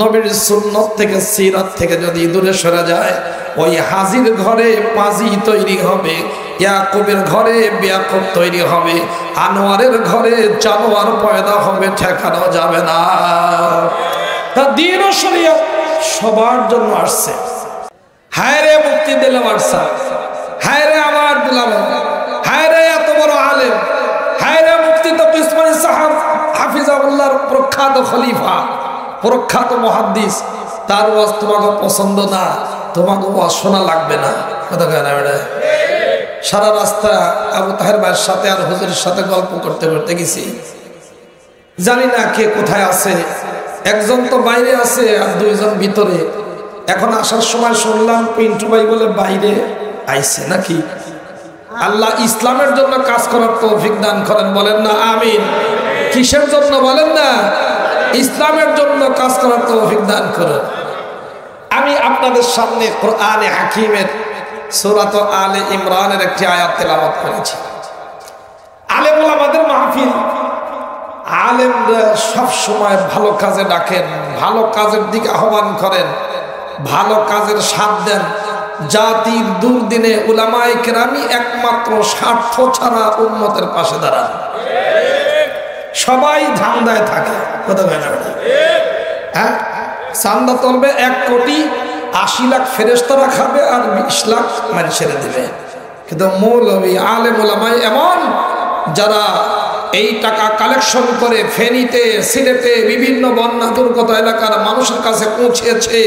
নবীর সুন্নত থেকে সিরাত থেকে যদি দূরে সরে যায়, ওই হাজির ঘরে পাজি তৈরি হবে, ইয়াকুবের ঘরে বিয়াকুব তৈরি হবে, আনোয়ারের ঘরে জানোয়ার পয়দা হবে, ঠেকানো যাবে না। তা দ্বীন ও শরীয়ত সবার জন্য আসছে। হায় রে মুক্তি দিলে বাদশা, হায় রে আমার দুলাল, হায় রে এত বড় আলেম, হায় রে মুক্তি তো উসমানী সাহেব হাফিজাহুল্লাহর প্রখ্যাত খলিফা, প্রখ্যাত মুহাদ্দিস, তার ওয়াজ তোমাকে পছন্দ না, তোমাকে ওয়াজ শোনা লাগবে না। কথা কয় না বেটা? সারা রাস্তা আবু তাহের ভাইয়ের সাথে আর হুজুরের সাথে গল্প করতে করতে গেছি, জানি না কে কোথায় আছে। একজন তো বাইরে আছে আর দুইজন ভিতরে। এখন আসার সময় শুনলাম পিন্টু ভাই বলে বাইরে আইছে নাকি। আল্লাহ ইসলামের জন্য কাজ করার তৌফিক দান করেন, বলেন না আমিন। কিসের জন্য বলেন না? ইসলামের জন্য কাজ করার তৌফিক দান করেন। আমি আপনাদের সামনে কোরআনে হাকিমের সূরা আলে ইমরানের একটি আয়াত তেলাওয়াত করেছি। আলেম ওলামাদের মাহফিল, আলেমরা সব সময় ভালো কাজে ডাকেন, ভালো কাজের দিকে আহ্বান করেন, ভালো কাজের সাথ দেন। জাতির দুর্দিনে উলামায়ে কেরামি একমাত্র স্বার্থ ছাড়া উম্মতের পাশে দাঁড়ান। সবাই ধান্দায় থাকে। কথা বলে না? হ্যাঁ, চান্দা তুলবে 1,80,00,000 ফেরেশতারা খাবে আর 20 লাখ মানুষের দিবে। কিন্তু মৌলবী আলেম ওলামাই এমন যারা এই টাকা কালেকশন করে ফেনীতে, সিলেটে, বিভিন্ন বন্যা দুর্গত এলাকার মানুষের কাছে পৌঁছেছে।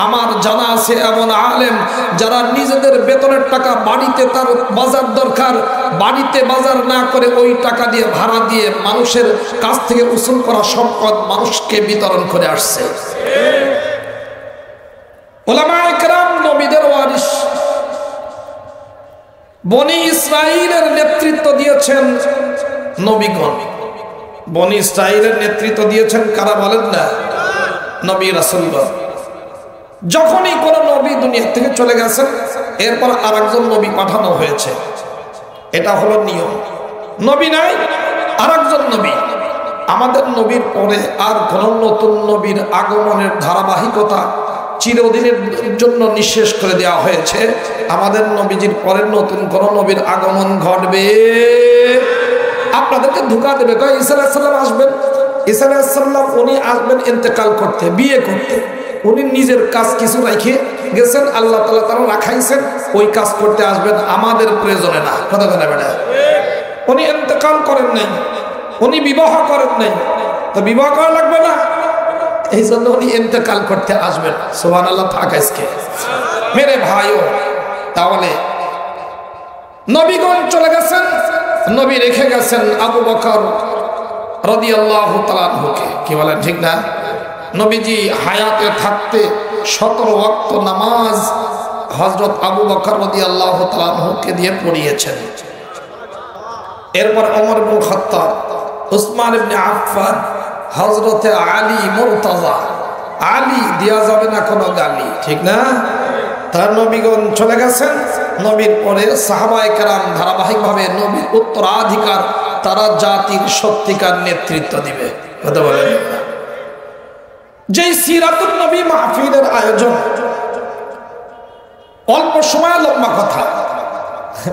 আমার জানা আছে এমন আলেম যারা নিজেদের বেতনের টাকা বাড়িতে তার বাজার দরকার, বাড়িতে বাজার না করে ওই টাকা দিয়ে ভাড়া দিয়ে মানুষের কাছ থেকে উসুল করা সম্পদ মানুষকে বিতরণ করে আসছে। উলামায়ে কেরাম নবীদের ওয়ারিস। বনি ইসরাইলের নেতৃত্ব দিয়েছেন নবীগণ। বনি ইসরাইলের নেতৃত্ব দিয়েছেন কারা বলেন না? নবী রাসূলগণ। যখনই কোন নবী দুনিয়া থেকে চলে গেছেন, এরপর আরেকজন নবী পাঠানো হয়েছে। এটা হলো নিয়ম। নবী নাই, আরেকজন নবী। আমাদের নবীর পরে আর কোন নতুন নবীর আগমনের ধারাবাহিকতা চিরদিনের জন্য নিঃশেষ করে দেওয়া হয়েছে। আমাদের নবীজির পরে নতুন কোন নবীর আগমন ঘটবে। আপনাদেরকে ধোঁকা দেবে, কয় ঈসা আলাইহিস সালাম আসবেন। ঈসা আলাইহিস সালাম উনি আসবেন ইন্তেকাল করতে, বিয়ে করতে। উনি নিজের কাজ কিছু রেখে গেছেন, আল্লাহ তাআলা তারা রাখাইছেন, ওই কাজ করতে আসবেন, আমাদের প্রয়োজনে না। কথা বলে বেটা? উনি ইন্তেকাল করেন নাই, উনি বিবাহ করেন নাই, তো বিবাহ করা লাগবে না, এই জন্য উনি ইন্তেকাল করতে আসবেন। সুবহানাল্লাহ। থাক আজকে মেরে ভাইও, তাহলে নবীগণ চলে গেছেন, নবী রেখে গেছেন আবু বকর রাদিয়াল্লাহু তাআলা আনহুকে। কি বলেন ঠিক না? নবীজি হায়াতে থাকতে 17 ওয়াক্ত নামাজ হযরত আবু বকর রাদিয়াল্লাহু তাআলা আনহুকে দিয়ে পড়িয়েছেন। এরপর ওমর ইবনে খাত্তাব, উসমান ইবনে আফফান, হযরতে আলী মুরতাজা। আলী দেয়া যাবে না কোনো গালি, ঠিক না? তার নবীগণ চলে গেছেন। নবীর পরে সাহাবায়ে কেরাম ধারাবাহিকভাবে নবীর উত্তরাধিকার, তারা জাতির সত্যিকার নেতৃত্ব দিবে। কথা বলেন? যেই সিরাতুন নবী মাহফিলের আয়োজন, অল্প সময় লম্বা কথা,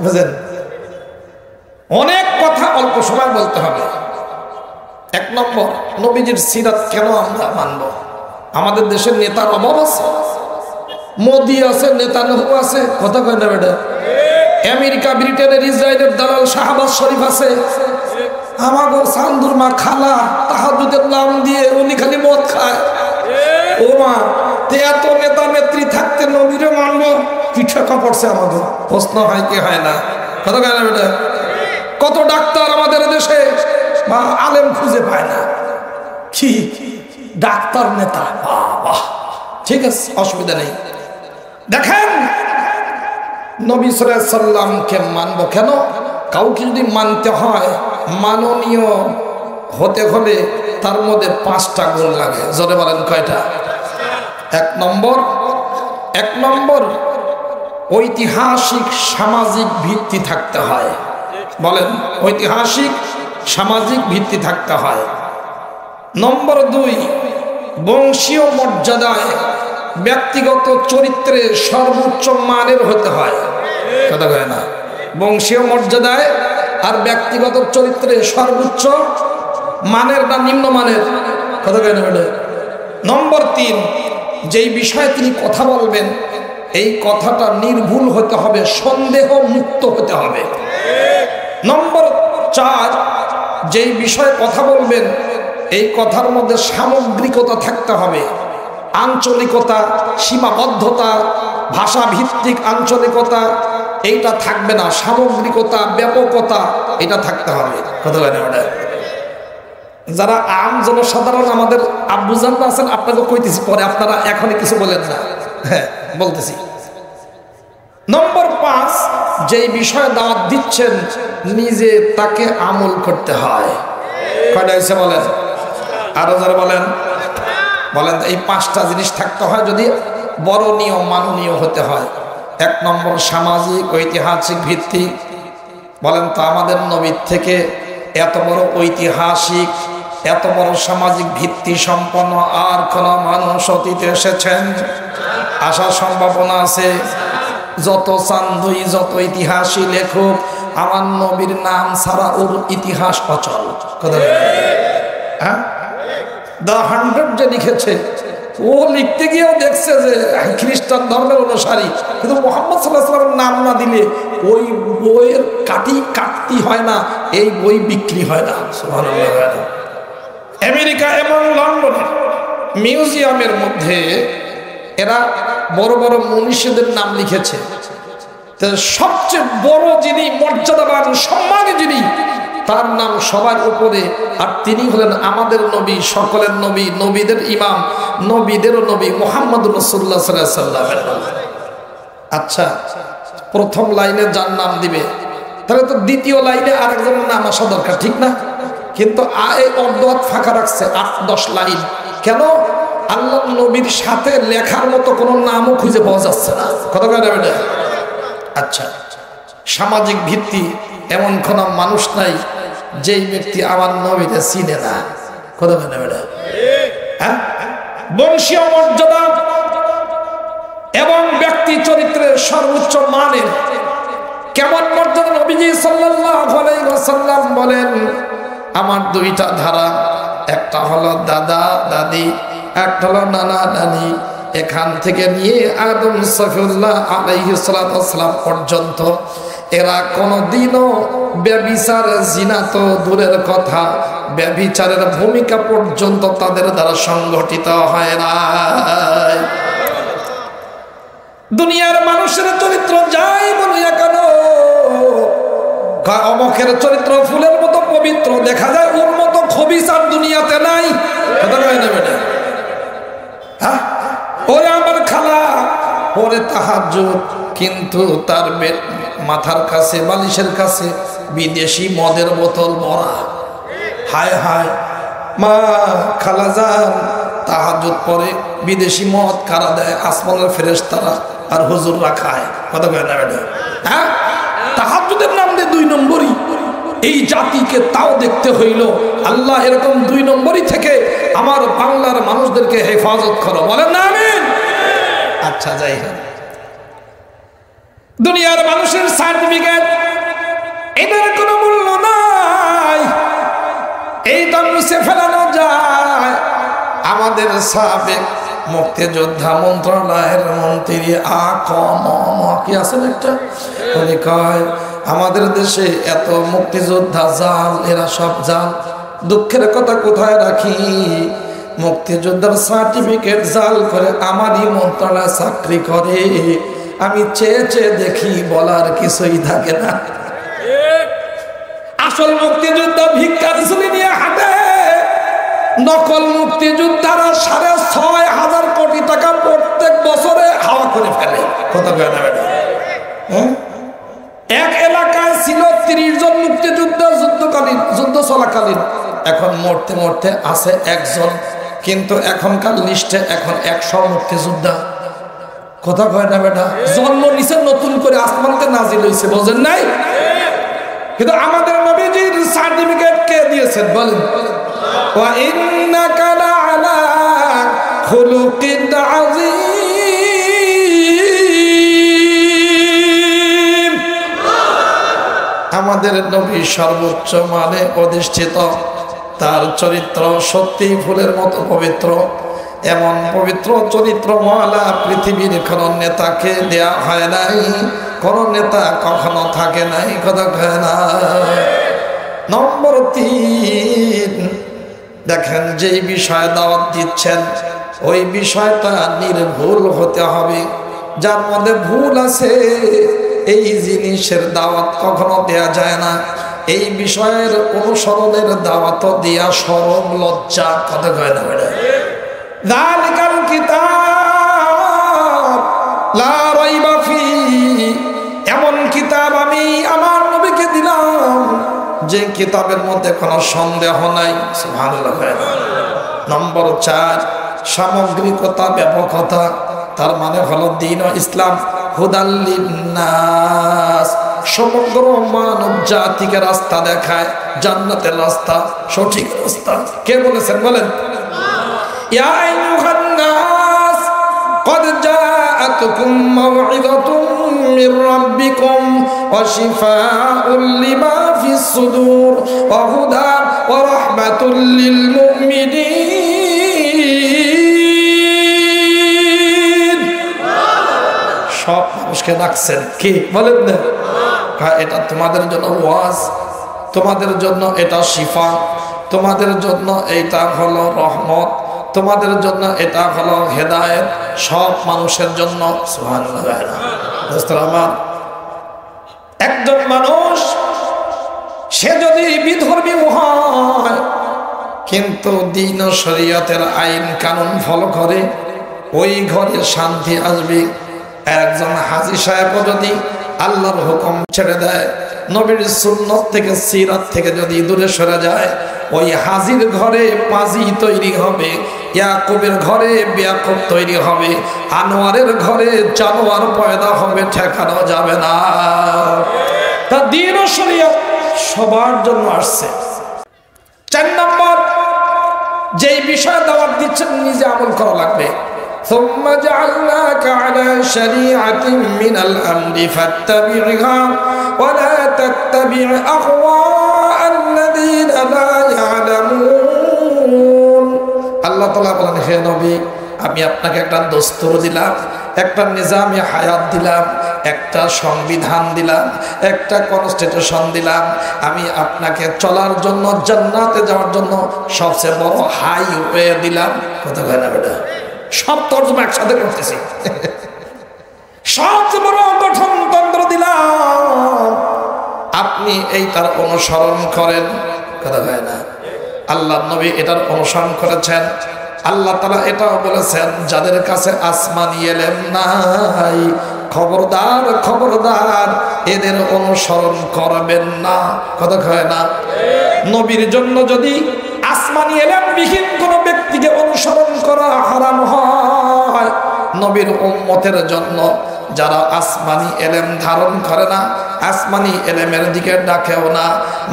বুঝলেন? অনেক কথা অল্প সময় বলতে হবে। 1 নম্বর, নবীজির সিরাত কেন আমরা মানব? আমাদের দেশের নেতার অভাব আছে? মোদি আছে, নেতানিয়াহু আছে, কথা কয় না বেটা? আমেরিকা, ব্রিটেনের, ইসরায়েলের দালাল শাহবাজ শরীফ আছে। আমাগো সান্দুর মা খালা তাহাজ্জুদের নাম দিয়ে উনি খালি মদ খায়। ও মা, এত নেতা নেত্রী থাকতে নবীরে মানবো? পিঠা কাপড়ছে আমাদের। প্রশ্ন হয় কি হয় না? কথা কয় না বেটা? কত ডাক্তার আমাদের দেশে বা আলেম খুঁজে পায় না, কি ডাক্তার নেতা। বাহ, ঠিক আছে, অসুবিধা নেই। দেখেন, নবী সাল্লাল্লাহু আলাইহি সাল্লামকে মানবো কেন? কাউকে যদি মানতে হয়, মাননীয় হতে হলে তার মধ্যে 5টা গুণ লাগে। জোরে বলেন কয়টা? 1 নম্বর ঐতিহাসিক সামাজিক ভিত্তি থাকতে হয়। বলেন, ঐতিহাসিক সামাজিক ভিত্তি থাকতে হয়। নম্বর 2, বংশীয় মর্যাদায় ব্যক্তিগত চরিত্রে সর্বোচ্চ মানের হতে হয়। কথা কয় না? বংশীয় মর্যাদায় আর ব্যক্তিগত চরিত্রে সর্বোচ্চ মানের না নিম্ন মানের? কথা কয় না? নম্বর 3, যেই বিষয়ে তিনি কথা বলবেন এই কথাটা নির্ভুল হতে হবে, সন্দেহ মুক্ত হতে হবে। নম্বর 4, যেই বিষয়ে কথা বলবেন এই কথার মধ্যে সামগ্রিকতা থাকতে হবে, আঞ্চলিকতা, সীমাবদ্ধতা, ভাষা ভিত্তিক আঞ্চলিকতা এইটা থাকবে না, সামগ্রিকতা, ব্যাপকতা এটা থাকতে হবে। কথা বলে না? যারা আম জনসাধারণ আমাদের আব্বুজান আছেন, আপনাকে কইতেছি পরে, আপনারা এখনই কিছু বলেন না। হ্যাঁ, বলতেছি। নম্বর 5, যেই বিষয়ে দাওয়াত দিচ্ছেন নিজে তাকে আমল করতে হয়। কয়টা হয়েছে বলেন? আরো যারা বলেন বলেন। এই 5টা জিনিস থাকতে হয় যদি বরণীয় মাননীয় হতে হয়। 1 নম্বর সামাজিক ঐতিহাসিক ভিত্তি। বলেন তো আমাদের নবীর থেকে এত বড় ঐতিহাসিক, এত বড় সামাজিক ভিত্তি সম্পন্ন আর কোন মানুষ অতীতে এসেছেন? আসার সম্ভাবনা আছে? যত চান্দুই, যত ইতিহাসই লেখক, আমার নবীর নাম ছাড়া ওর ইতিহাস অচল। হ্যাঁ, দ্য 100 যে লিখেছে ও লিখতে গিয়েও দেখছে যে খ্রিস্টান ধর্মের অনুসারী, কিন্তু মুহাম্মদ সাল্লাল্লাহু আলাইহি ওয়াসাল্লামের নাম না দিলে ওই বইয়ের কাটতি হয় না, এই বই বিক্রি হয় না। সুবহানাল্লাহ। আমেরিকা এবং লন্ডনের মিউজিয়ামের মধ্যে এরা বড় বড় মনীষীদের নাম লিখেছে। সবচেয়ে বড় যিনি মর্যাদাবান সম্মানী যিনি, তার নাম সবার উপরে, আর তিনি হলেন আমাদের নবী, সকলের নবী, নবীদের ইমাম, নবীদেরও নবী মুহাম্মদুর রাসূলুল্লাহ সাল্লাল্লাহু আলাইহি ওয়াসাল্লাম। আচ্ছা, প্রথম লাইনে যার নাম দিবে তাহলে তো দ্বিতীয় লাইনে আরেকজনের নাম আসা দরকার, ঠিক না? কিন্তু এই অর্ধ ফাঁকা রাখছে 8-10 লাইন। কেন? আল্লাহ নবীর সাথে লেখার মতো কোনো নামও খুঁজে পাওয়া যাচ্ছে না। কথা কয় না? আচ্ছা, সামাজিক ভিত্তি, এমন কোন মানুষ নাই যেই ব্যক্তি আমার নবীকে চিনে না। কথা কয় না? হ্যাঁ, বংশীয় মর্যাদা এবং ব্যক্তি চরিত্রের সর্বোচ্চ মানের কেমন মর্যাদা? নবীজি সাল্লাল্লাহু আলাইহি ওয়াসাল্লাম বলেন আমার 2টা ধারা, একটা হলো দাদা দাদি, একটা হলো নানা নানি। এখান থেকে নিয়ে আদম সফিউল্লাহ আলাইহিস সালাতু ওয়াস সালাম পর্যন্ত এরা কোনদিনও ব্যভিচার, জিনা তো দূরের কথা, ব্যভিচারের ভূমিকা পর্যন্ত তাদের দ্বারা সংগঠিত হয় না। দুনিয়ার মানুষের চরিত্র যাই বলিয়া কেন, অমুকের চরিত্র ফুলের মতো পবিত্র দেখা যায়, ওর মতো খবিস আর দুনিয়াতে নাই। কথা কয় না বেটা? হ্যাঁ, ওরে আমার খালা পরে তাহাজ্জুদ, কিন্তু তার মাথার কাছে, বালিশের কাছে বিদেশি মদের বোতল ভরা। হায় হায় মা, খালা যান তাহাজ্জুদ পরে বিদেশি মদ কারা দেয়? আসমানের ফেরেশতারা আর হুজুররা খায়। কথা কয় না বেটা? হ্যাঁ, তাহাজ্জুদের নাম দিয়ে 2 নম্বরই এই জাতিকে তাও দেখতে হইল। আল্লাহ এরকম 2 নম্বরই থেকে আমার বাংলার মানুষদেরকে হেফাজত করো। বলেন না আমিন? আচ্ছা, যাই হোক, দুনিয়ার মানুষের সার্টিফিকেট এদের কোনো মূল্য নাই, এইটা মুছে ফেলানো যায়। আমাদের সাবেক মুক্তিযোদ্ধা মন্ত্রণালয়ের মন্ত্রী কি আছেন একটা, উনি কয় আমাদের দেশে এত মুক্তিযোদ্ধা জাল, এরা সব জাল। দুঃখের কথা কোথায় রাখি, মুক্তিযোদ্ধার সার্টিফিকেট জাল করে আমারই মন্ত্রণালয়ে চাকরি করে। আমি চেয়ে চেয়ে দেখি, বলার কিছুই থাকে না। আসল মুক্তিযোদ্ধা ভিক্ষার ঝুলি নিয়ে হাঁটে, নকল মুক্তিযোদ্ধারা 6,500 কোটি টাকা প্রত্যেক বছরে হাওয়া করে ফেলে। কথা কয় না বেটা? এক এলাকায় ছিল 30 জন মুক্তিযোদ্ধা যুদ্ধকালীন, যুদ্ধ চলাকালীন। এখন মরতে মরতে আছে 1 জন, কিন্তু এখনকার লিস্টে এখন 100 মুক্তিযোদ্ধা। কথা কয় না বেটা? জন্ম নিছে নতুন করে, আসমানতে নাজিল হইছে, বোঝেন নাই? কিন্তু আমাদের নবীজির সার্টিফিকেট কে দিয়েছেন বলেন? ওয়া ইন্নাকা লাআলা খুলুকিন আযীম। আমাদের নবী সর্বোচ্চ মানে অধিষ্ঠিত, তার চরিত্র সত্যি ফুলের মতো পবিত্র। এমন পবিত্র চরিত্রওয়ালা পৃথিবীর কোন নেতাকে দেয়া হয় নাই, কোন নেতা কখনো থাকে নাই, কথা হয় না। নম্বর 3, দেখেন যেই বিষয়ে দাওয়াত দিচ্ছেন ওই বিষয়টা নির্ভুল হতে হবে। যার মধ্যে ভুল আছে এই জিনিসের দাওয়াত কখনো দেয়া যায় না। এই বিষয়ের অনুসরণের দাওয়াত দিয়া শরম লজ্জা, কথা কয় না বেটা। যালিকাল কিতাব লা রাইবা ফীহি, এমন কিতাব আমি আমার নবীকে দিলাম যে কিতাবের মধ্যে কোনো সন্দেহ নাই। সুবহানাল্লাহ। নম্বর 4, সামগ্রিকতা, ব্যাপকতা। তার মানে হলো দ্বীন ও ইসলাম হুদাল লিন্নাস, সমগ্র মানব জাতিকে রাস্তা দেখায়, জান্নাতের রাস্তা, সঠিক রাস্তা। কে বলেছেন বলেন? ইয়া আইয়ুহান নাস قد جاءتكم موعظة من ربكم وشفاء لما في الصدور وهدى ورحمة للمؤمنين। সব মানুষকে ডাকছেন, কি বলেন না? এটা তোমাদের জন্য ওয়াজ, তোমাদের জন্য এটা শিফা, তোমাদের জন্য এটা হলো রহমত, তোমাদের জন্য এটা হলো হেদায়েত, সব মানুষের জন্য। সুবহানাল্লাহ। আমার একজন মানুষ সে যদি বিধর্মী হয় কিন্তু দ্বীন ও শরীয়তের আইন কানুন ফলো করে, ওই ঘরে শান্তি আসবে। একজন হাজী সাহেব যদি আল্লাহর হুকুম ছেড়ে দেয়, নবীর সুন্নত থেকে সিরাত থেকে যদি দূরে সরে যায়, ওই হাজির ঘরে পাজি তৈরি হবে, ইয়াকুবের ঘরে বিয়াকুব তৈরি হবে, আনোয়ারের ঘরে জানোয়ার পয়দা হবে, ঠেকানো যাবে না। তা দ্বীন ও শরীয়ত সবার জন্য আসছে। 4 নম্বর, যেই বিষয়ে দাওয়াত দিচ্ছেন নিজে আমল করা লাগবে। ثم جعلناك على شريعة من الأمر فاتبعها ولا تتبع أهواء الذين لا يعلمون। আল্লাহ তাআলা বলেন, হে নবী, আমি আপনাকে একটা দস্তুর দিলাম, একটা নিজামে হায়াত দিলাম, একটা সংবিধান দিলাম, একটা কনস্টিটিউশন দিলাম। আমি আপনাকে চলার জন্য, জান্নাতে যাওয়ার জন্য সবচেয়ে বড় হাইওয়ে দিলাম। কথা কয় না বেটা? সব তর্জমা একসাথে করতেছি। সবচেয়ে বড় গঠনতন্ত্র দিলাম, আপনি এইটার অনুসরণ করেন। কথা কয় না? আল্লাহ নবী এটার অনুসরণ করেছেন। আল্লাহ তাআলা এটাও বলেছেন, যাদের কাছে আসমানি ইলম নাই, খবরদার খবরদার এদের অনুসরণ করবেন না। কথা কয় না? নবীর জন্য যদি আসমানি ইলম বিহীন কোন ব্যক্তিকে অনুসরণ করা হারাম হয়, নবীর উম্মতের জন্য যারা আসমানি ইলম ধারণ করে না, আসমানি ইলমের দিকে ডাকেও না,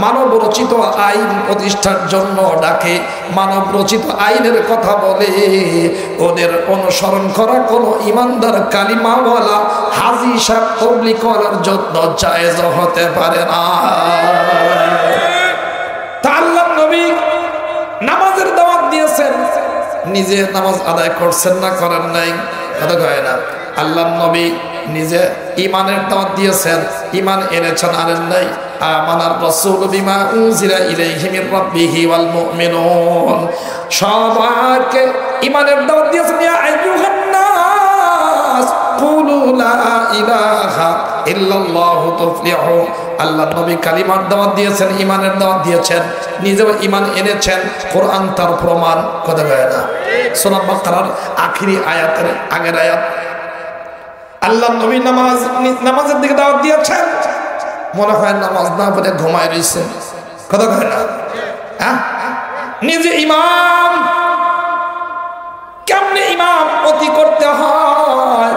মানব রচিত আইন প্রতিষ্ঠার জন্য ডাকে, মানব রচিত আইনের কথা বলে, ওদের অনুসরণ করা কোনো ইমানদার কালিমাওয়ালা হাজী সাহেব তাবলীগ করার জন্য জায়েজ হতে পারে না। তা আল্লাহ নবী নামাজের দাওয়াত দিয়েছেন, নিজে নামাজ আদায় করছেন না করেন নাই? কথা কয় না? আল্লাহ নবী নিজে ঈমানের দাওয়াত দিয়েছেন, ঈমান এনেছেন আনেন নাই? আমানার রাসূল বিমা উনজিলা ইলাইহি মির রাব্বিহি ওয়াল মুমিনুন, সবাইকে ঈমানের দাওয়াত দিয়েছেন। ইয়া আইয়ুহান নাস কুলু লা ইলাহা ইল্লাল্লাহু তুফলিহু। আল্লাহ নবী কালিমার দাওয়াত দিয়েছেন, ঈমানের দাওয়াত দিয়েছেন, নিজেও ঈমান এনেছেন, কোরআন তার প্রমাণ। কথা কয় না? সূরা বাকারার আখেরি আয়াতের আগের আয়াত, আল্লাহ নবী নামাজের দিকে দাওয়াত দিয়েছেন, মনে হয় নামাজ না পড়ে ঘুমায় রয়েছে। কথা কয় না? হ্যাঁ, নিজে ইমাম, কেমনে ইমাম অতি করতে হয়,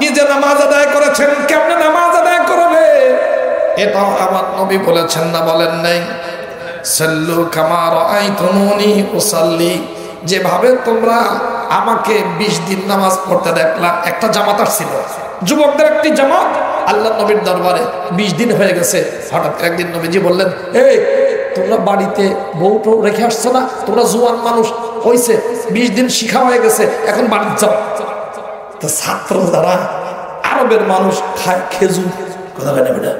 নিজে নামাজ আদায় করেছেন, কেমনে নামাজ আদায় করবে এটাও আমার নবী বলেছেন না বলেন নাই? সাল্লু কামা রাআইতুমুনি উসাল্লি, যেভাবে তোমরা আমাকে 20 দিন নামাজ পড়তে দেখলাম। একটা জামাত আসছিল, যুবকদের একটি জামাত আল্লাহ নবীর দরবারে। 20 দিন হয়ে গেছে। হঠাৎ একদিন নবীজি বললেন, এই তোমরা বাড়িতে বউ টৌ রেখে আসছো না? তোমরা জোয়ান মানুষ হয়েছে, 20 দিন শিখা হয়ে গেছে, এখন বাড়িতে যাও। তো ছাত্র যারা আরবের মানুষ খায় খেজুর, কথা বলে বেটা,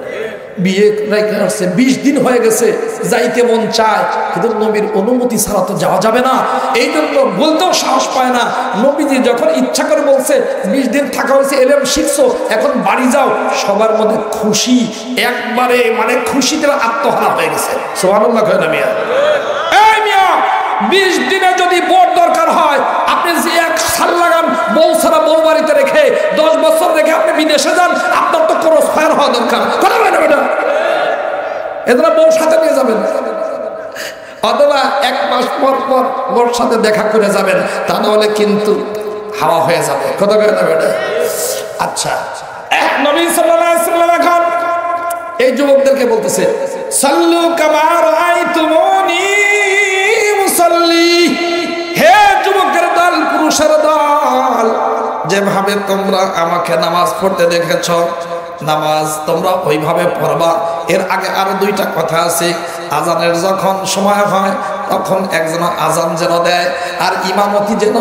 বিয়ে রেখে আসছে, 20 দিন হয়ে গেছে, যাইতে মন চায়, কিন্তু নবীর অনুমতি ছাড়া তো যাওয়া যাবে না। এই জন্য বলতেও সাহস পায় না। নবীজি যখন ইচ্ছা করে বলছে 20 দিন থাকা হয়েছে, এলেম শিখছো, এখন বাড়ি যাও, সবার মধ্যে খুশি, একবারে মানে খুশিতে আত্মহারা হয়ে গেছে। সুবহানাল্লাহ কয় না মিয়া? এই মিয়া, 20 দিনে যদি বোর দরকার হয়, আপনি যে 1 সাল লাগান বউ ছাড়া বউ বাড়িতে রেখে, 10 বছর রেখে আপনি বিদেশে যান, আপনার তো ক্রস ফায়ার হওয়া দরকার। কথা বলে না বেটা? এদের বউ সাথে নিয়ে যাবেন, অথবা 1 মাস পর পর বউর সাথে দেখা করে যাবেন, তা নাহলে কিন্তু হাওয়া হয়ে যাবে। কথা বলে না বেটা? আচ্ছা, নবী সাল্লাল্লাহু আলাইহি ওয়াসাল্লাম এখন এই যুবকদেরকে বলতেছে, সাল্লু কামা রাআইতুমুনি মুসাল্লি। হে যুবকের দল, পুরুষের দল, যেভাবে তোমরা আমাকে নামাজ পড়তে দেখেছ, নামাজ তোমরা ওইভাবে পড়বা। এর আগে আরো 2টা কথা আছে। আজানের যখন সময় হয় তখন একজন আজান যেন দেয়, আর ইমামতি যেন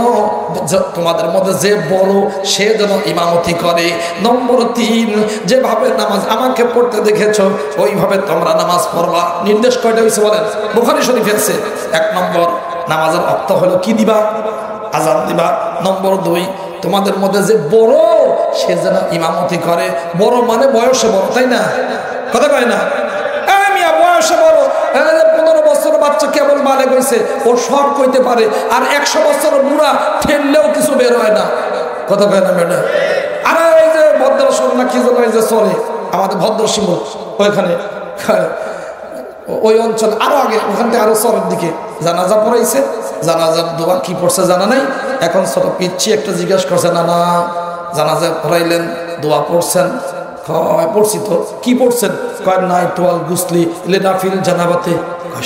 তোমাদের মধ্যে যে বড় সে যেন ইমামতি করে। নম্বর 3, যেভাবে নামাজ আমাকে পড়তে দেখেছ ওইভাবে তোমরা নামাজ পড়বা। নির্দেশ কয়টা হয়েছে বলেন? বুখারী শরীফে আছে। 1 নম্বর, নামাজের অর্থ হলো কি দিবা? আজান দিবা। নম্বর 2, তোমাদের মধ্যে যে বড় সে যেন ইমামতি করে। বড় মানে বয়সে বড়, তাই না? কথা কয় না? মিয়া বয়সে বড়, 15 বছর বাচ্চা কেবল বালেগ হইছে, ও সব কইতে পারে, আর 100 বছর বুড়া ঠেললেও কিছু বের হয় না। কথা কয় না ম্যাডাম? আর এই যে ভদ্রাসন না কি যেন এই যে চলে আমাদের ভদ্রসীম, ওইখানে ওই অঞ্চলে আরো আগে, ওখান থেকে আরো চরের দিকে জানাজা পড়াইছে। জানাজার দোয়া কি পড়ছে জানা নাই। এখন ছোট পিচ্ছি একটা জিজ্ঞাসা করছে, না না জানাজা পড়াইলেন, দোয়া পড়ছেন? পড়ছি তো। কি পড়ছেন? কয় নাই টোয়াল গুসলি লেনাফিল জানাবাতে।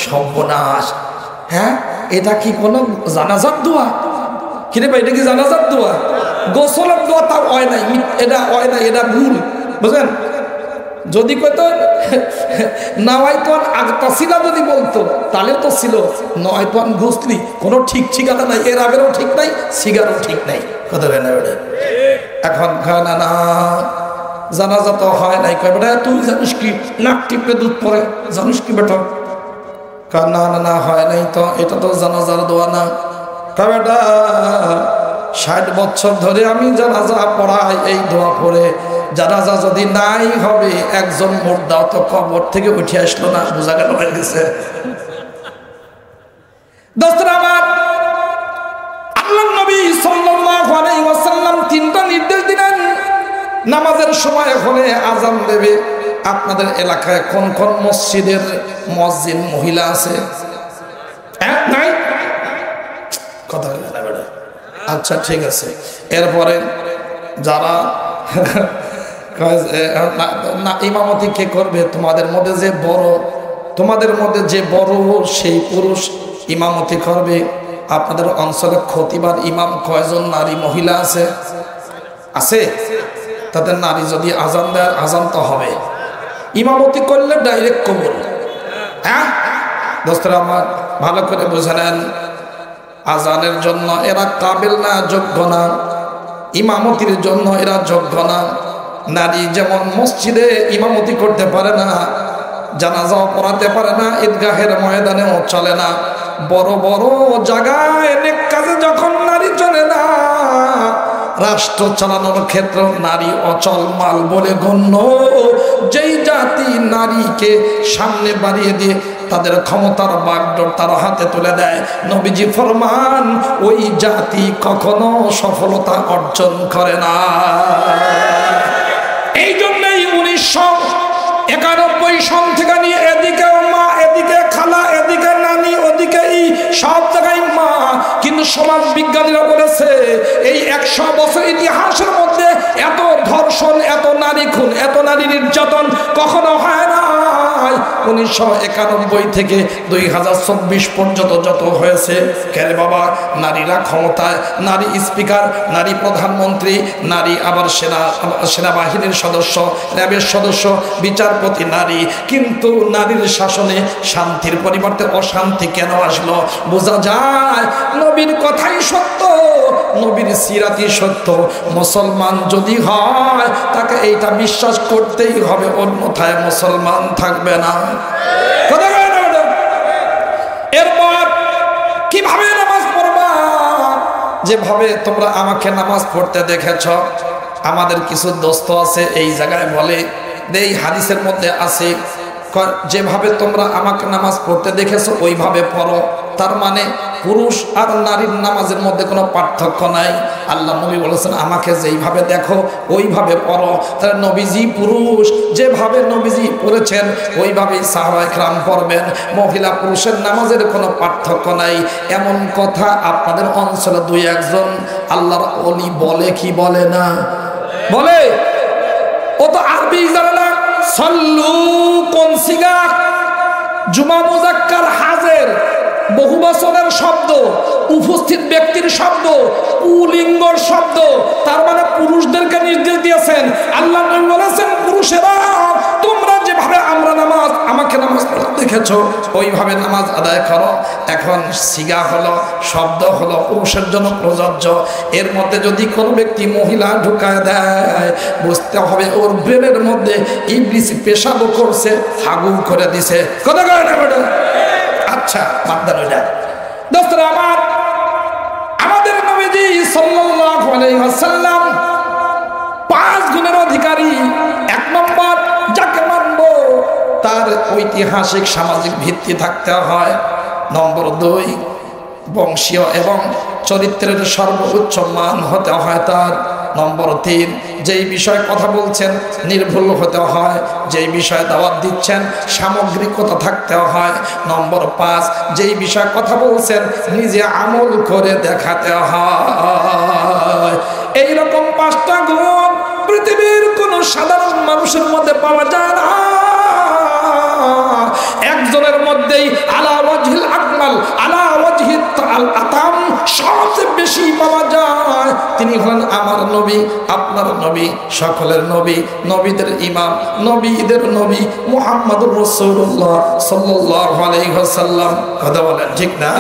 সর্বনাশ, হ্যাঁ এটা কি কোনো জানাজার দোয়া? কিরে ভাই, এটা কি জানাজার দোয়া? গোসলের দোয়া তাও হয় নাই, এটা হয় নাই, এটা ভুল, বুঝলেন? যদি কইতো নাওয়াইতান আগতাসিলা যদি বলতো তাহলে তো ছিল। নয়তান গুসলি কোনো ঠিক ঠিকানা নাই, এর আগেরও ঠিক নাই, সিগারও ঠিক নাই। কথা বলে না বেটা? এখন খায় না না জানাজা তো হয় নাই। কয় বেটা তুই জানিস কি নাক টিপে দুধ পরে, জানিস কি বেটা? না না না হয় নাই তো, এটা তো জানাজার দোয়া না। কয় বেটা 60 বছর ধরে আমি জানাজা পড়াই এই দোয়া পড়ে, জানাজা যদি নাই হবে, একজন মুর্দাও তো কবর থেকে উঠে আসলো না। বোঝা গেল হয়ে গেছে। দোস্তরা আমার, আল্লাহর নবী সাল্লাল্লাহু আলাইহি ওয়াসাল্লাম 3টা নির্দেশ দিলেন। নামাজের সময় হলে আজান দেবে। আপনাদের এলাকায় কোন কোন মসজিদের মুয়াজ্জিন মহিলা আছে? নাই? কথা বলে না বেটা? আচ্ছা ঠিক আছে। এরপরে যারা ইমামতি কে করবে? তোমাদের মধ্যে যে বড়, তোমাদের মধ্যে যে বড় সেই পুরুষ ইমামতি করবে। আপনাদের অঞ্চলে খতিবার ইমাম কয়জন নারী মহিলা আছে? আছে? তাদের নারী যদি আজান দেয়, আজান তো হবে। ইমামতি করলে ডাইরেক্ট কবুল। হ্যাঁ দোস্তরা আমার, ভালো করে বুঝে নেন, আজানের জন্য এরা কাবিল না, যোগ্য না। ইমামতির জন্য এরা যোগ্য না। নারী যেমন মসজিদে ইমামতি করতে পারে না, জানাজাও পড়াতে পারে না, ঈদগাহের ময়দানেও চলে না। বড় বড় জায়গায় নেক কাজে যখন নারী চলে না, রাষ্ট্র চালানোর ক্ষেত্রে নারী অচল মাল বলে গণ্য। যেই জাতি নারীকে সামনে বাড়িয়ে দিয়ে তাদের ক্ষমতার বাগডোর তার হাতে তুলে দেয়, নবীজি ফরমান ওই জাতি কখনো সফলতা অর্জন করে না। এই জন্যই 1991 সন থেকে নিয়ে এদিকে মা, এদিকে খালা, এদিকে নানি, ওদিকে সব জায়গায় মা। কিন্তু সমাজ বিজ্ঞানীরা বলেছে এই 100 বছর ইতিহাসের মধ্যে এত ধর্ষণ, এত নারী খুন, এত নারী নির্যাতন কখনো হয় না। নাই 1991 থেকে 2024 পর্যন্ত যত হয়েছে কেন বাবা নারীরা ক্ষমতায়, নারী স্পিকার, নারী প্রধানমন্ত্রী, নারী আবার সেনাবাহিনীর সদস্য, র্যাবের সদস্য, বিচারপতি নারী, কিন্তু নারীর শাসনে শান্তির পরিবর্তে অশান্তি কেন আসলো? বোঝা যায় নবীর কথাই সত্য, নবীর সিরাতই সত্য। মুসলমান যদি হয় তাকে এইটা বিশ্বাস করতেই হবে, অন্যথায় মুসলমান থাকবে না। এরপর কিভাবে নামাজ পড়বা? যেভাবে তোমরা আমাকে নামাজ পড়তে দেখেছ, আমাদের কিছু দোস্ত আছে এই জায়গায় বলে এই হাদিসের মধ্যে আছে যেভাবে তোমরা আমাকে নামাজ পড়তে দেখেছো ওইভাবে পড়ো। তার মানে পুরুষ আর নারীর নামাজের মধ্যে কোনো পার্থক্য নাই। আল্লাহ নবী বলেছেন আমাকে যেইভাবে দেখো ওইভাবে পড়ো। তাহলে নবীজি পুরুষ, যেভাবে নবীজি পড়েছেন ওইভাবেই সাহাবায়ে কেরাম পড়বেন। মহিলা পুরুষের নামাজের কোনো পার্থক্য নাই। এমন কথা আপনাদের অঞ্চলে দুই একজন আল্লাহর ওলি বলে কি বলে না? বলে। ও তো আরবি জানে না। সল্লু কোন সিগা? জুমা মুজাক্কার হাজের, বহু বচনের শব্দ, উপস্থিত ব্যক্তির শব্দ, পুলিঙ্গর শব্দ। তার মানে পুরুষদেরকে নির্দেশ দিয়েছেন। আল্লাহ নবী বলেছেন পুরুষেরা তোমরা যেভাবে আমাকে নামাজ পড়তে দেখেছো ওইভাবে নামাজ আদায় করো। এখন সিগা হলো, শব্দ হলো পুরুষের জন্য প্রযোজ্য। এর মধ্যে যদি কোনো ব্যক্তি মহিলা ঢুকায় দেয় বুঝতে হবে ওর ব্রেনের মধ্যে ইবলিস পেশাব করছে, হাগু করে দিছে। কথা কয় না বেটা? আচ্ছা মাদ্দার ওইটা দোস্তরা আমার, আমাদের নবীজি সাল্লাল্লাহু আলাইহি ওয়াসাল্লাম 5 গুণের অধিকারী। 1 নম্বর, যাকে মানব তার ঐতিহাসিক সামাজিক ভিত্তি থাকতে হয়। নম্বর 2, বংশীয় এবং চরিত্রের সর্বোচ্চ মান হতে হয় তার। নম্বর 3, যেই বিষয়ে কথা বলছেন নির্ভুল হতে হয়, যেই বিষয়ে দাওয়াত দিচ্ছেন সামগ্রিকতা থাকতে হয়। নম্বর 5, যেই বিষয়ে কথা বলছেন নিজে আমল করে দেখাতে হয়। এইরকম 5টা গুণ পৃথিবীর কোন সাধারণ মানুষের মধ্যে পাওয়া যায় না। একজনের মধ্যেই আলা ওয়াজহিল আকমাল, আলা ওয়াজহিল আতাম সবচেয়ে বেশি পাওয়া যায়। তিনি হলেন আমার নবী, আপনার নবী, সকলের নবী, নবীদের ইমাম, নবীদের নবী মুহাম্মদুর রাসূলুল্লাহ সাল্লাল্লাহু আলাইহি ওয়াসাল্লাম। কথা বলেন ঠিক না?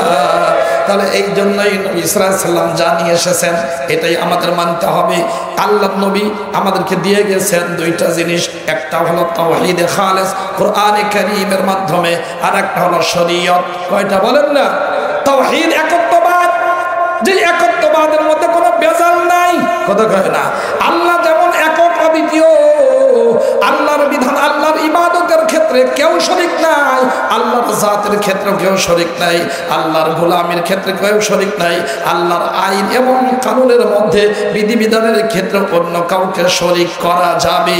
তাহলে এই জন্যই নবী সাল্লাল্লাহু আলাইহি ওয়াসাল্লাম জানিয়ে এসেছেন, এটাই আমাদের মানতে হবে। আল্লাহর নবী আমাদেরকে দিয়ে গেছেন 2টা জিনিস, একটা হলো তাওহীদে খালেস কোরআনে কারীমের মাধ্যমে, আর একটা হলো শরীয়ত। কয়টা বলেন না? তাওহীদ একত্ববাদ, যে একত্ববাদের মধ্যে কোনো ভেজাল নাই। কথা কয় না? আল্লাহ যেমন একক অদ্বিতীয়, আল্লাহর বিধান, আল্লাহর ইবাদতের ক্ষেত্রে কেউ শরীক নাই, আল্লাহর জাতের ক্ষেত্রে কেউ শরীক নাই, আল্লাহর গোলামির ক্ষেত্রে কেউ শরীক নাই, আল্লাহর আইন এবং কানুনের মধ্যে বিধিবিধানের ক্ষেত্রে অন্য কাউকে শরীক করা যাবে?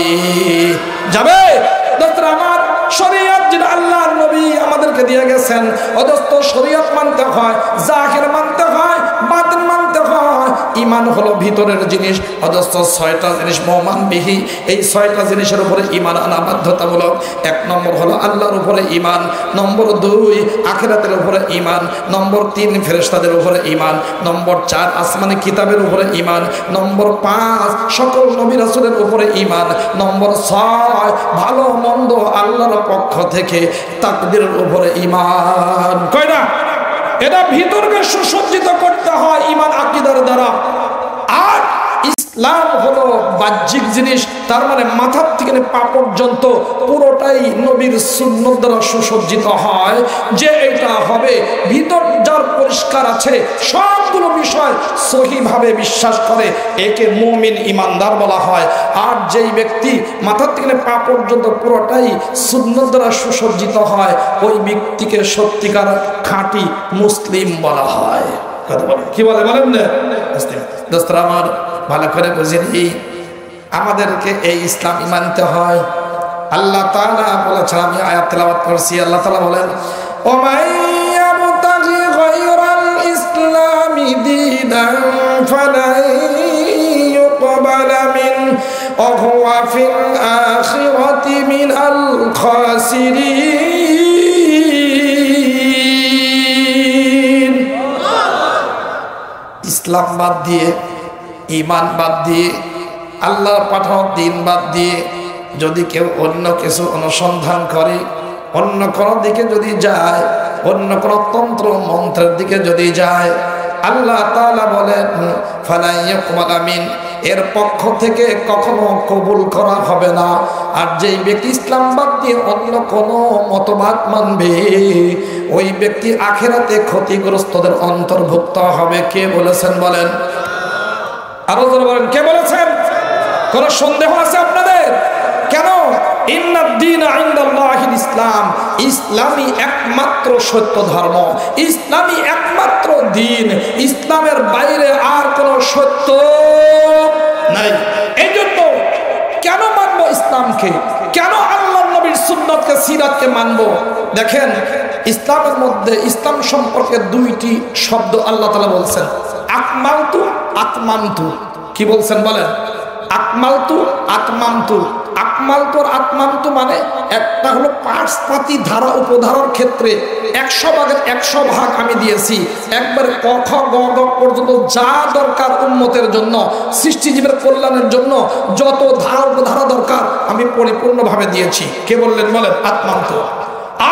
দোস্তরা আমার, শরীয়ত যেটা আল্লাহর নবী আমাদেরকে দিয়ে গেছেন, অদস্ত শরীয়ত মানতে হয়, জাহির মানতে হয়, বাতিন মানতে হয়। ঈমান হলো ভিতরের জিনিস, অদস্ত 6টা জিনিস মুমিন বিহি। এই 6টা জিনিসের উপরে ঈমান আনা বাধ্যতামূলক। 1 নম্বর হলো আল্লাহর উপরে ঈমান, নম্বর 2 আখিরাতের উপরে ঈমান, নম্বর 3 ফেরেশতাদের উপরে ঈমান, নম্বর 4 আসমানি কিতাবের উপরে ঈমান, নম্বর 5 সকল নবী রাসূলের উপরে ঈমান, নম্বর 6 ভালো মন্দ আল্লাহর পক্ষ থেকে তাকদীরের উপরে ঈমান। কয়টা? এটা ভিতরকে সুসজ্জিত করতে হয় ঈমান আকীদার দ্বারা। আর ইসলাম হলো বাহ্যিক জিনিস, তার মানে মাথার থেকে পা পর্যন্ত পুরোটাই নবীর সুন্নাত দ্বারা সুসজ্জিত হয়। যে এটা হবে ভিতর যার পরিষ্কার আছে, সবগুলো বিষয় সহিভাবে বিশ্বাস করে, একে মুমিন ইমানদার বলা হয়। আর যেই ব্যক্তি মাথার থেকে পা পর্যন্ত পুরোটাই সুন্নাত দ্বারা সুসজ্জিত হয়, ওই ব্যক্তিকে সত্যিকার খাঁটি মুসলিম বলা হয়। কথা বলে কি বলে বলেন না? দোস্তরা আমার, ভালো করে বুঝিনি, আমাদেরকে এই ইসলাম মানতে হয়। আল্লাহ তাআলা বলেছেন, আমি আয়াত তেলাওয়াত করছি, আল্লাহ তাআলা বলেন ও মাইয়াবতাগি গায়রাল ইসলামি দীনান ফালাই ইউকবালা মিন ওয়া ফিল আখিরাতি মিনাল খাসিরিন। ইসলাম বাদ দিয়ে, ঈমান বাদ দিয়ে, আল্লাহর পাঠানো দিন বাদ দিয়ে যদি কেউ অন্য কিছু অনুসন্ধান করে, অন্য কোনো দিকে যদি যায়, অন্য কোনো তন্ত্র মন্ত্রের দিকে যদি যায়, আল্লাহ তাআলা বলেন ফালা ইয়াকবাল মিন, এর পক্ষ থেকে কখনো কবুল করা হবে না। আর যেই ব্যক্তি ইসলাম বাদ দিয়ে অন্য কোনো মতবাদ মানবে, ওই ব্যক্তি আখিরাতে ক্ষতিগ্রস্তদের অন্তর্ভুক্ত হবে। কে বলেছেন বলেন? আরো জোরে বলেন, কে বলেছেন? কোন সন্দেহ আছে আপনাদের? কেন? ইন্নাদ-দীনা ইনদাল্লাহিল ইসলাম, ইসলামই একমাত্র সত্য ধর্ম, ইসলামই একমাত্র দ্বীন, ইসলামের বাইরে আর কোন সত্য নাই। এই জন্য কেন মানবো ইসলামকে? কেন আল্লাহর নবীর সুন্নাতকে, সিরাতকে মানবো? দেখেন, ইসলামের মধ্যে, ইসলাম সম্পর্কে দুইটি শব্দ আল্লাহ তাআলা বলছেন, আকমালতু, আতমামতু। কি বলছেন বলেন? আকমালতু, আতমামতু। আকমালতু আর আতমামতু মানে একটা হলো পাঁচপাতি ধারা উপধারার ক্ষেত্রে 100 ভাগের 100 ভাগ আমি দিয়েছি, একবারে ক খ গ ঘ পর্যন্ত যা দরকার উম্মতের জন্য, সৃষ্টিজীবের কল্যাণের জন্য যত ধারা উপধারা দরকার আমি পরিপূর্ণভাবে দিয়েছি। কে বললেন বলেন? আতমামতু।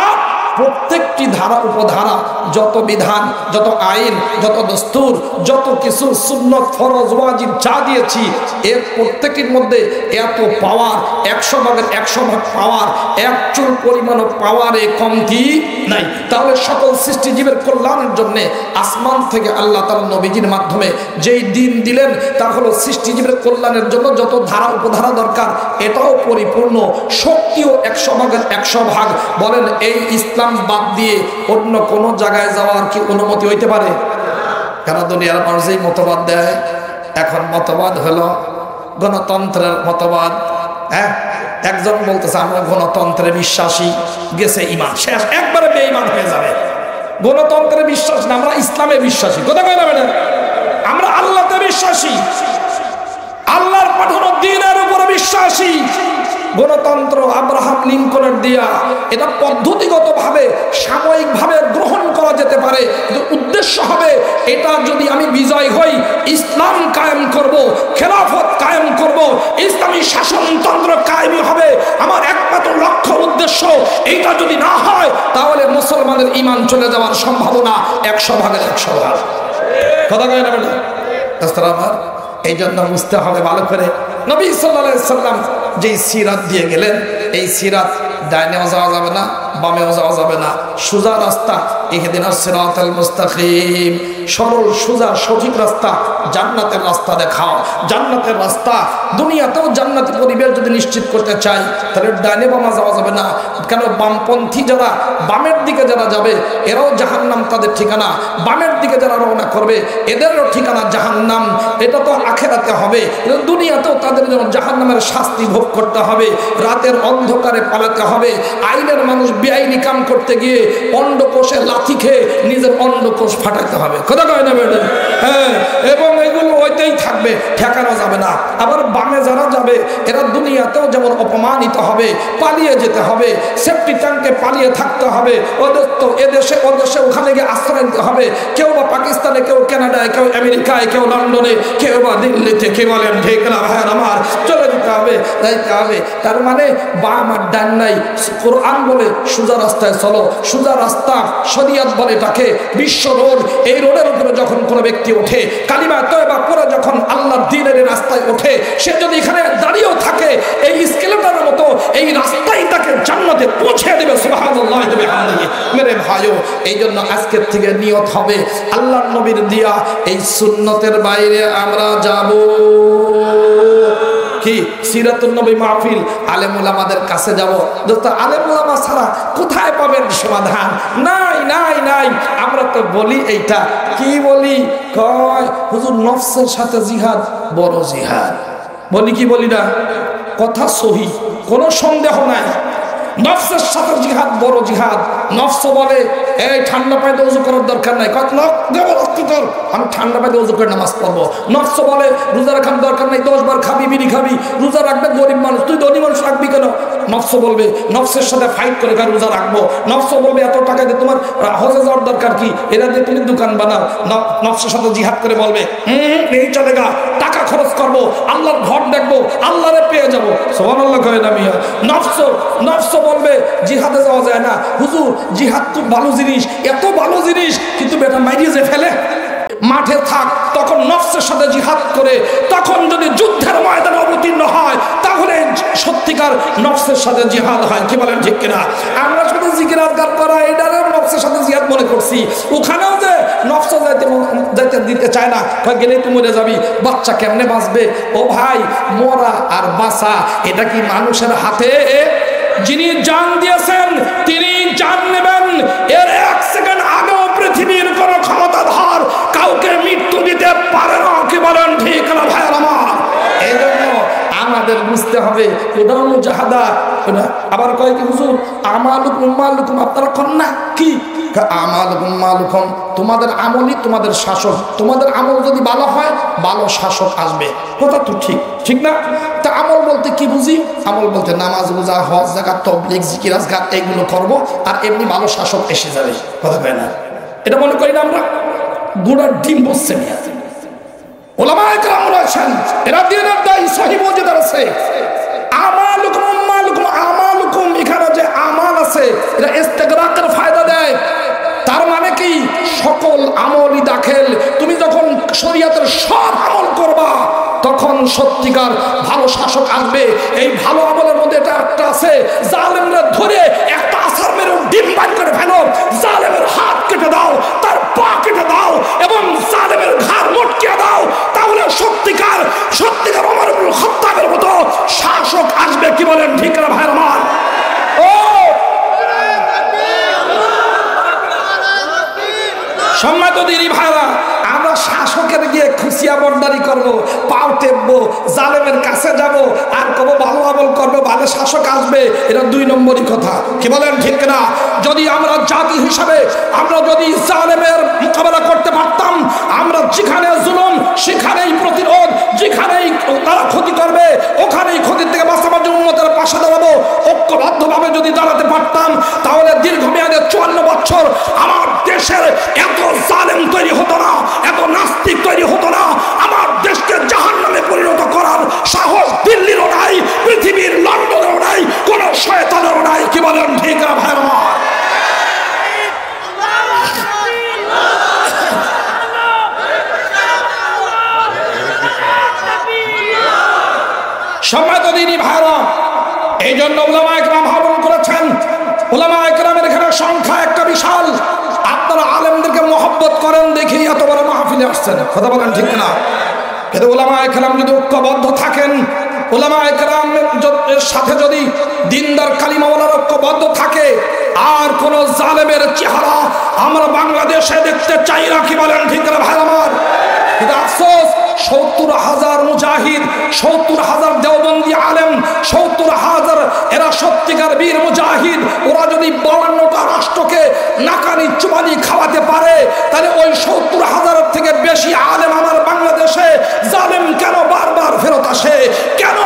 আর প্রত্যেকটি ধারা উপধারা, যত বিধান, যত আইন, যত দস্তুর, যত কিছু সুন্নত, ফরজ, ওয়াজিব যা দিয়েছি, এর প্রত্যেকটির মধ্যে এত পাওয়ার, 100 ভাগের 100 ভাগ পাওয়ার, এক চুল পরিমাণও পাওয়ারে কমতি নাই। তাহলে সকল সৃষ্টিজীবের কল্যাণের জন্য আসমান থেকে আল্লাহ তাআলা নবীজির মাধ্যমে যেই দিন দিলেন, তা হলো সৃষ্টিজীবের কল্যাণের জন্য যত ধারা উপধারা দরকার এটাও পরিপূর্ণ, শক্তিও 100 ভাগের 100 ভাগ। বলেন, এই ইসলাম বাদ দিয়ে অন্য কোন জায়গায় যাওয়ার কি অনুমতি হইতে পারে? কেন? দুনিয়ার মানুষ এই মতবাদ দেয়। এখন মতবাদ হলো গণতন্ত্রের মতবাদ। হ্যাঁ, একজন বলতেছে আমরা গণতন্ত্রে বিশ্বাসী, গেছে ইমান শেষ, একবারে বেঈমান হয়ে যাবে। গণতন্ত্রে বিশ্বাস না, আমরা ইসলামে বিশ্বাসী। কথা কয় না ম্যাডাম? আমরা আল্লাহতে বিশ্বাসী, আল্লাহর পাঠানো দ্বীনের উপরে বিশ্বাসী। গণতন্ত্র আব্রাহাম লিঙ্কনের দিয়া, এটা পদ্ধতিগতভাবে সাময়িকভাবে গ্রহণ করা যেতে পারে, কিন্তু উদ্দেশ্য হবে এটা যদি আমি বিজয় হই, ইসলাম কায়েম করব, খেলাফত কায়েম করব, ইসলামী শাসনতন্ত্র কায়েম হবে, আমার একমাত্র লক্ষ্য উদ্দেশ্য। এইটা যদি না হয় তাহলে মুসলমানের ঈমান চলে যাওয়ার সম্ভাবনা 100 ভাগের 100 ভাগ। কথা কয় না ম্যাডাম? আমার এই জন্য বুঝতে হবে ভালো করে, নবী সাল্লাল্লাহু আলাইহি সাল্লাম যেই সিরাত দিয়ে গেলেন, এই সিরাত ডাইনেও যাওয়া যাবে না, বামেও যাওয়া যাবে না, সোজা রাস্তা, ইহদিনাস সিরাতাল মুস্তাকিম, সরল সোজা সঠিক রাস্তা, জান্নাতের রাস্তা দেখাও। জান্নাতের রাস্তা, দুনিয়াতেও জান্নাতি পরিবেশ যদি নিশ্চিত করতে চাই, তাহলে ডাইনে বামে যাওয়া যাবে না। কেন? বামপন্থী যারা, বামের দিকে যারা যাবে, এরাও জাহান্নাম তাদের ঠিকানা। বামের দিকে যারা রওনা করবে, এদেরও ঠিকানা জাহান্নাম। এটা তো আখিরাতে হবে, দুনিয়াতেও তাদের জন্য জাহান্নামের শাস্তি ভোগ করতে হবে, রাতের অন্ধকারে পালাতে হবে। আইনের মানুষ বেআইনি কাম করতে গিয়ে অন্ডকোষে লাথি খেয়ে নিজের অন্ডকোষ ফাটাতে হবে। কথা কয় না ম্যাডাম? হ্যাঁ, এবং এগুলো ওইটাই থাকবে, ঠেকানো যাবে না। আবার বামে যারা যাবে, এরা দুনিয়াতেও যেমন অপমানিত হবে, পালিয়ে যেতে হবে, সেফটি ট্যাঙ্কে পালিয়ে থাকতে হবে, ওদের তো এদেশে ওদেশে ওখানে গিয়ে আশ্রয় নিতে হবে। কেউ বা পাকিস্তানে, কেউ কানাডায়, কেউ আমেরিকায়, কেউ লন্ডনে, কেউ বা দিল্লিতে, কেউ বলেন ঢেকনা ভাইয়ের আমার চলে যেতে হবে, যাইতে হবে। তার মানে বাম আর ডান নাই। কোরআন বলে সোজা রাস্তায় চলো, সোজা রাস্তা শরিয়ত বলে এটাকে বিশ্ব রোড। এই রোডের উপরে যখন কোনো ব্যক্তি ওঠে, কালিমা তয়বা পড়ে যখন আল্লাহর দ্বীনের রাস্তায় ওঠে, সে যদি এখানে দাঁড়িয়েও থাকে, এই স্কেলেটরের মতো এই রাস্তাই তাকে জান্নাতে পৌঁছে দেবে। সুবহানাল্লাহ। মেরে ভাইও, এই জন্য আজকের থেকে নিয়ত হবে আল্লাহর নবীর দিয়া এই সুন্নতের বাইরে আমরা যাব। কি? সিরাতুন নবী মাহফিল, আলেম ওলামাদের কাছে যাব। দোস্ত, আলেম ওলামা ছাড়া কোথায় পাবেন সমাধান? নাই নাই নাই। আমরা তো বলি এইটা, কি বলি? কয় হুজুর নফসের সাথে জিহাদ বড় জিহাদ। বলি কি বলি না? কথা সহি, কোনো সন্দেহ নাই। নফসের সাথে জিহাদ বড় জিহাদ। নফস বলে এই ঠান্ডা পানিতে ওযু করার দরকার নাই, কত লোক দেব রক্ত তোর, আমি ঠান্ডা পানিতে ওযু করে নামাজ পড়বো। নফস বলে রোজা রাখার দরকার নাই, 10 বার খাবি বিড়ি খাবি, রোজা রাখবে গরিব মানুষ, তুই ধনী মানুষ রাখবি কেন? নফস বলবে নফসের সাথে ফাইট করে রোজা রাখবো। নফস বলবে এত টাকা দিয়ে তোমার হজে যাওয়ার দরকার কি, এরা দিয়ে তুমি দোকান বানাও। নফসের সাথে জিহাদ করে বলবে এই চলে গা, টাকা খরচ করবো, আল্লাহর ঘর দেখবো, আল্লাহরে পেয়ে যাবো। সুবহানাল্লাহ কয় না মিয়া? নফস বলবে জিহাদে যাওয়া যায় না, হুজুর জিহাদ তো ভালো জিনিস, এত ভালো জিনিস, কিন্তু বেটা মাইরিয়ে যে ফেলে। মাঠে থাক, তখন নফসের সাথে জিহাদ করে, তখন যদি যুদ্ধের ময়দানে অবতীর্ণ হয় তাহলে সত্যিকার নফসের সাথে জিহাদ হয়। কি বলেন ঠিক কিনা? আমরা শুধু জিকির আজকার করা এটারে নফসের সাথে জিহাদ মনে করছি, ওখানেও যে নফস যাইতে দিতে চায় না, গেলে তুই মরে যাবি, বাচ্চা কেমনে বাঁচবে? ও ভাই, মরা আর বাঁচা এটা কি মানুষের হাতে? যিনি জান দিয়েছেন তিনি জান নেবেন। এর 1 সেকেন্ড আগেও পৃথিবীর কোন ক্ষমতাধর কাউকে মৃত্যু দিতে পারে না। কি বলেন ঠিক না ভাই আমার? এই জন্য আমাদের বুঝতে হবে ওটাও মুজাহাদা। আবার কয় কি হুজুর আমালুকুম মালুকুম, আপনারা কন না কি আমালুকুম মালুকুম, তোমাদের আমলই তোমাদের শাসক, তোমাদের আমল যদি ভালো হয় ভালো শাসক আসবে। কথা তো ঠিক, ঠিক না? তা আমল বলতে কি বুঝি? আমল বলতে নামাজ রোজা হজ যাকাত তাবলীগ জিকির আজকার এইগুলো করব, আর এমনি ভালো শাসক এসে যাবে। কথা কয় না? এটা মনে করি না আমরা? গুড়ার ডিম বসছে নিয়ে ওলামায়ে কেরাম রয়েছেন, এরা দ্বীনের দায়ী সহিহ ওয়াজিদার আছে। আমালুকুম মালুকুম, আমালুকুম এখানে যে আমাল আছে এটা ইস্তিগরাকের ফায়দা দেয়। তার মানে কি সকল আমলই দাখিল। তুমি যখন শরীয়তের সব আমল করবা তখন সত্যিকার ভালো শাসক আসবে। এই ভালো আমলের মধ্যে এটা একটা আছে, জালেমরা ধরে একটা আছাড় মেরে ডিম বাইর করে ফেলো, জালেমের হাত কেটে দাও, তার পা কেটে দাও এবং জালেমের ঘাড় মটকিয়ে দাও, তাহলে সত্যিকার ওমর ইবনে খাত্তাবের মতো শাসক আসবে। কি বলেন ঠিক না ভাই আমার? ও সম্মানিত দিনী ভাইরা, আমরা শাসকের গিয়ে খুশিয়া বর্দারি করবো, পাও টেপবো, জালেমের কাছে যাব আর কব ভালো আমল করবো, ভালো শাসক আসবে, এটা 2 নম্বরই কথা। কি বলেন ঠিক না? যদি আমরা জাতি হিসাবে আমরা যদি জালেমের মোকাবেলা করতে পারতাম, আমরা যেখানে জুলুম সেখানেই প্রতিরোধ, যেখানেই তারা ক্ষতি করবে ওখানেই ক্ষতির থেকে বাঁচাবার জন্য উম্মতের পাশে দাঁড়াবো, ঐক্যবদ্ধভাবে যদি দাঁড়াতে পারতাম তাহলে দীর্ঘমেয়াদে 54 বছর আমার দেশের এত জালেম তৈরি হতো না, এত নাস্তিক তৈরি হতো না। আমার দেশকে জাহান্নামে পরিণত করার সাহস দিল্লিরও নাই, পৃথিবীর লন্ডনেরও নাই, কোন শয়তানেরও নাই। কি বলেন ঠিক না ভাই আমার? সম্মানিত দিনী ভাইরা, এই জন্য উলামায়ে কেরাম আহ্বান করেছেন। উলামায়ে কেরামের এখানে সংখ্যা একটা বিশাল। আপনারা আলেমদেরকে মহব্বত করেন দেখি এত বড় মাহফিলে আসছেন। কথা বলেন ঠিক না? কিন্তু উলামায়ে কেরাম যদি ঐক্যবদ্ধ থাকেন, উলামায়ে কেরামের সাথে যদি দিনদার কালিমাওয়ালার ঐক্যবদ্ধ থাকে, আর কোন জালেমের চেহারা আমরা বাংলাদেশে দেখতে চাই না। কি বলেন ঠিক না ভাই আমার? কিন্তু আফসোস 70,000 মুজাহিদ, 70,000 দেওবন্দি আলেম, 70,000 এরা সত্যিকার বীর মুজাহিদ, ওরা যদি 52টা রাষ্ট্রকে নাকানি চুবানি খাওয়াতে পারে, তাহলে ওই 70,000 থেকে বেশি আলেম আমার বাংলাদেশে জালেম কেন বারবার ফেরত আসে? কেন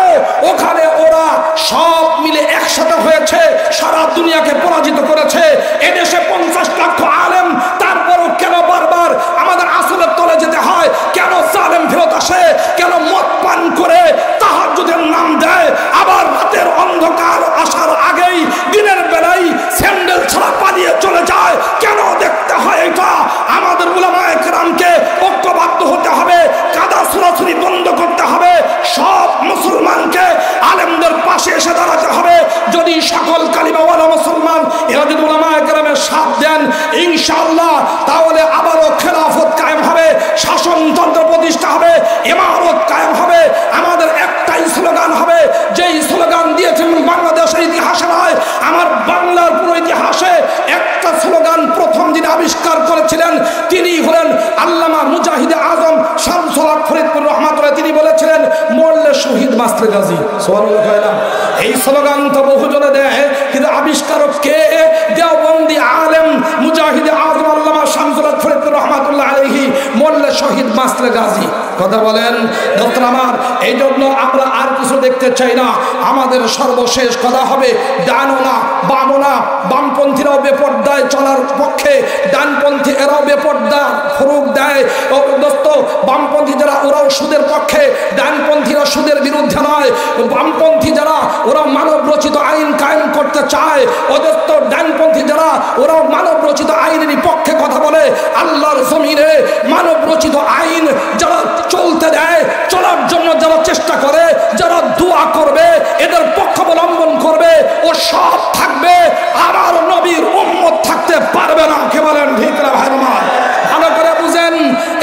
ওখানে ওরা সব মিলে একসাথে হয়েছে, সারা দুনিয়াকে পরাজিত করেছে। এদেশে 50 লক্ষ আলেম, তারপরও কেন বারবার আমাদের আসলের তলে যেতে হয়? কেন জালেম ফেরত আসে? কেন মদ পান করে তাহাজ্জুদের নাম দেয়, আবার রাতের অন্ধকার আসার আগেই দিনের বেলায় স্যান্ডেল ছাড়া পালিয়ে চলে যায়? কেন দেখতে হয় এটা? আমাদের উলামায়ে কেরামকে ঐক্যবদ্ধ হতে হবে, কাদা ছুড়াছুড়ি বন্ধ করতে হবে, সব মুসলমানকে আলেমদের পাশে এসে দাঁড়াতে হবে। যদি সকল কালিমাওয়ালা মুসলমান এরা যদি উলামায়ে কেরামের সাথ দেন, ইনশাআল্লাহ তাহলে আবারও খেলাফত কায়েম হবে, শাসনতন্ত্র প্রতিষ্ঠা হবে, ইমারত কায়েম হবে। আমাদের একটাই স্লোগান হবে, যেই স্লোগান দিয়েছেন বাংলাদেশের ইতিহাসে নয়, আমার বাংলার পুরো ইতিহাসে একটা স্লোগান প্রথম যিনি আবিষ্কার করেছিলেন তিনি হলেন আল্লামা মুজাহিদে আজম শামসুল হক ফরিদপুর রহমাতুল্লাহ। তিনি বলেছিলেন মরলে শহীদ বাঁচলে গাজী। সুবহানাল্লাহ। এই স্লোগান তো বহুজনে দেয়, কিন্তু আবিষ্কারক কে? দেওবন্দি আলেম মুজাহিদ আজম আল্লামা শামসুল হক ফরিদপুর রহমাতুল্লাহ আলাইহি, মোল্লা শহীদ মাসলে গাজী। কথা বলেন ডক্টর আমার। এই জন্য আমরা আর কিছু দেখতে চাই না। আমাদের সর্বশেষ কথা হবে ডানও না বামও না। বামপন্থীরাও বেপর্দায় চলার পক্ষে, ডানপন্থী এরাও বেপর্দা ফরুক দেয়। ও দোস্ত, বামপন্থী যারা ওরাও সুদের পক্ষে, ডানপন্থীরা সুদের বিরুদ্ধে নয়। বামপন্থী যারা ওরা মানব রচিত আইন কায়েম করতে চায়। ও দোস্ত, ডানপন্থী যারা ওরাও মানব রচিত আইনের পক্ষে কথা বলে। আল্লাহর জমিনে মানব রচিত আইন যারা চলতে দেয়, চলার জন্য যারা চেষ্টা করে, যারা দোয়া করবে, এদের পক্ষ অবলম্বন করবে, ও সব থাকবে। আমার নবীর উম্মত থাকতে পারবে না। কে বলেন ঠিক না ভাই আমার? ভালো করে বুঝেন।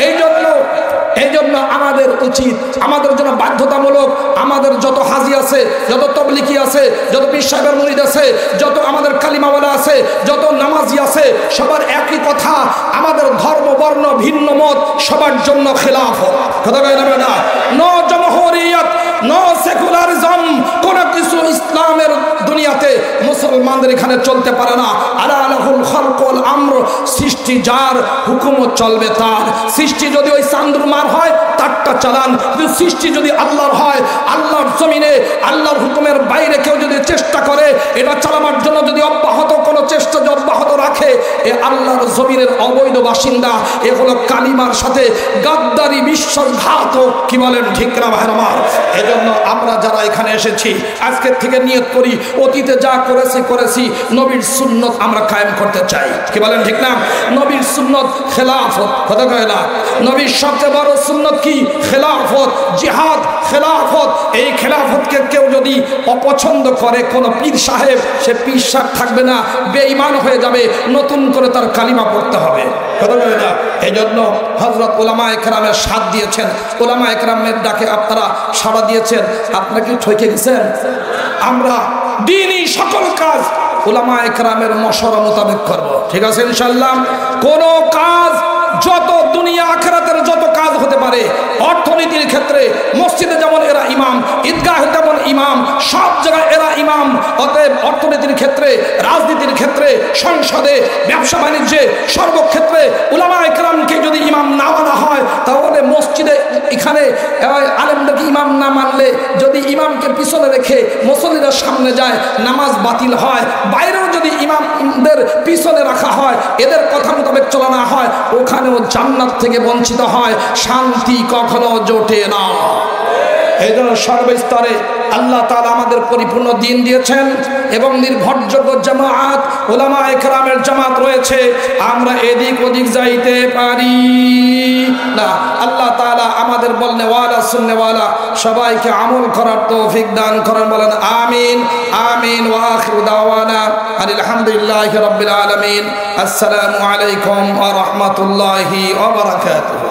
এই জন্য আমাদের উচিত, আমাদের জন্য বাধ্যতামূলক, আমাদের যত হাজি আছে, যত তবলিগি আছে, যত পীর সাহেবের মুরিদ আছে, যত আমাদের কালিমাওয়ালা আছে, যত নামাজি আছে, সবার একই কথা, আমাদের ধর্ম বর্ণ ভিন্ন মত সবার জন্য খেলাফত। কথা কই না? নো জমহুরিয়ত, নো সেকুলারিজম, কোন কিছু ইসলামের দুনিয়াতে মুসলমানদের এখানে চলতে পারে না। আলা লাহুল খালকুল আমর, সৃষ্টি যার, হুকুমত চলবে তার। সৃষ্টি যদি ওই চান্দুর মার হয় তারটা চালান, কিন্তু সৃষ্টি যদি আল্লাহর হয়, আল্লাহর জমিনে আল্লাহর হুকুমের বাইরে কেউ যদি চেষ্টা করে এটা চালাবার জন্য, যদি অব্যাহত কোনো চেষ্টা অব্যাহত রাখে, এ আল্লাহর জমিনের অবৈধ বাসিন্দা। এ হলো কালিমার সাথে গাদ্দারি, বিশ্বাসঘাতক। কি বলেন ঠিক না ভাই আমার? এজন্য আমরা যারা এখানে এসেছি আজকের থেকে নিয়ত করি, অতীতে যা করেছি নবীর সুন্নত আমরা কায়েম করতে চাই। কি বলেন ঠিক না? নবীর সুন্নত খেলাফত। কথা কয় না? নবীর সবচেয়ে বড় সুন্নত কি? খেলাফত, জিহাদ, খেলাফত। এই খেলাফতকে কেউ যদি অপছন্দ করে, কোন পীর সাহেব, সে পীর সাহেব থাকবে না, বেঈমান হয়ে যাবে, নতুন করে তার কালিমা পড়তে হবে। কথা কয় না? এই জন্য হযরত উলামা একরামের সাথ দিয়েছেন, উলামা একরামের ডাকে আপনারা সাড়া দিয়েছেন। আপনারা কি ঠকে গেছেন? আমরা দ্বীনি সকল কাজ উলামা একরামের মশওয়ারা মোতাবেক করব। ঠিক আছে ইনশাআল্লাহ? কোন কাজ, যত দুনিয়া আখিরাতের যত কাজ হতে পারে, অর্থনীতির ক্ষেত্রে মসজিদে যেমন এরা ইমাম, ঈদগাহে তেমন ইমাম, সব জায়গায় এরা ইমাম। অতএব অর্থনীতির ক্ষেত্রে, রাজনীতির ক্ষেত্রে, সংসদে, ব্যবসা বাণিজ্যে, সর্বক্ষেত্রে উলামা একরামকে যদি ইমাম না মানা হয়, তাহলে মসজিদে এখানে আলেমদেরকে ইমাম না মানলে, যদি ইমামকে পিছনে রেখে মুসল্লিরা সামনে যায়, নামাজ বাতিল হয়। বাইরেও যদি ইমামদের পিছনে রাখা হয়, এদের কথা মোতাবেক চলা না হয়, ওখানেও জান্নাত থেকে বঞ্চিত হয়, শান্তি কখনো জোটে না। এই জন্য সর্বস্তরে আল্লাহ তাআলা আমাদের পরিপূর্ণ দিন দিয়েছেন এবং নির্ভরযোগ্য জামাত, উলামা একরামের জামাত রয়েছে। আমরা এদিক ওদিক যাইতে পারি না। আল্লাহ তাআলা আমাদের বলনেওয়ালা সুন্নেওয়ালা সবাইকে আমল করার তৌফিক দান করেন। বলেন আমিন আমিন। ওয়া আখিরু দাওয়ানা আলহামদুলিল্লাহি রাব্বিল আলামিন। আসসালামু আলাইকুম ওয়া রাহমাতুল্লাহি ওয়া বারাকাতুহু।